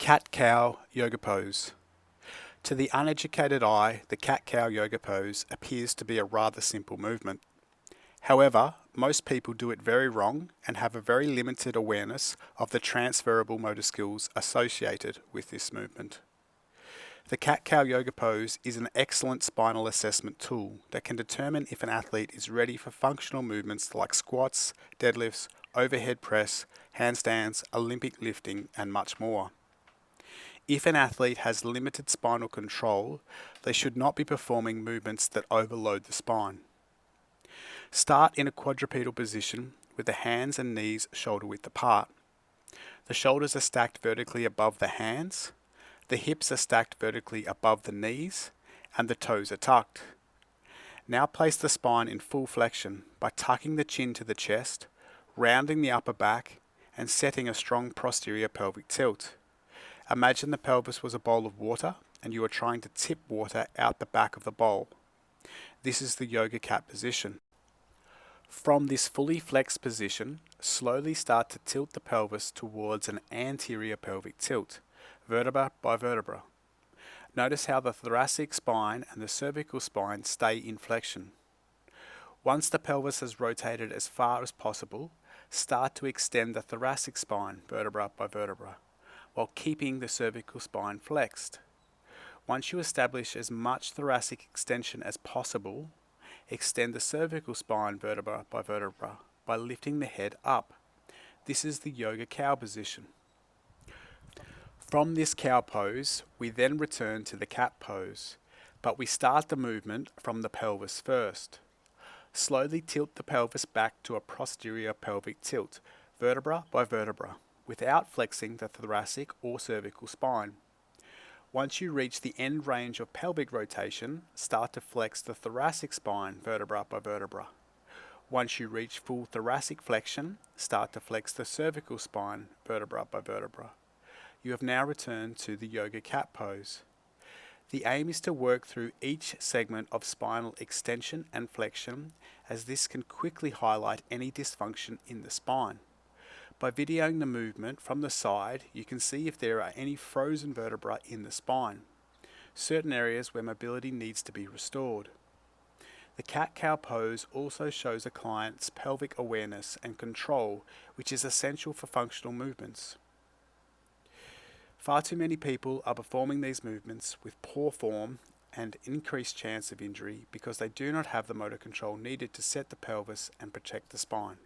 Cat-cow yoga pose. To the uneducated eye, the cat-cow yoga pose appears to be a rather simple movement. However, most people do it very wrong and have a very limited awareness of the transferable motor skills associated with this movement. The cat-cow yoga pose is an excellent spinal assessment tool that can determine if an athlete is ready for functional movements like squats, deadlifts, overhead press, handstands, Olympic lifting, and much more. If an athlete has limited spinal control, they should not be performing movements that overload the spine. Start in a quadrupedal position with the hands and knees shoulder width apart. The shoulders are stacked vertically above the hands, the hips are stacked vertically above the knees, and the toes are tucked. Now place the spine in full flexion by tucking the chin to the chest, rounding the upper back, and setting a strong posterior pelvic tilt. Imagine the pelvis was a bowl of water and you are trying to tip water out the back of the bowl. This is the yoga cat position. From this fully flexed position, slowly start to tilt the pelvis towards an anterior pelvic tilt, vertebra by vertebra. Notice how the thoracic spine and the cervical spine stay in flexion. Once the pelvis has rotated as far as possible, start to extend the thoracic spine, vertebra by vertebra, while keeping the cervical spine flexed. Once you establish as much thoracic extension as possible, extend the cervical spine vertebra by lifting the head up. This is the yoga cow position. From this cow pose, we then return to the cat pose, but we start the movement from the pelvis first. Slowly tilt the pelvis back to a posterior pelvic tilt, vertebra by vertebra, without flexing the thoracic or cervical spine. Once you reach the end range of pelvic rotation, start to flex the thoracic spine vertebra by vertebra. Once you reach full thoracic flexion, start to flex the cervical spine vertebra by vertebra. You have now returned to the yoga cat pose. The aim is to work through each segment of spinal extension and flexion, as this can quickly highlight any dysfunction in the spine. By videoing the movement from the side, you can see if there are any frozen vertebrae in the spine, certain areas where mobility needs to be restored. The cat-cow pose also shows a client's pelvic awareness and control, which is essential for functional movements. Far too many people are performing these movements with poor form and increased chance of injury because they do not have the motor control needed to set the pelvis and protect the spine.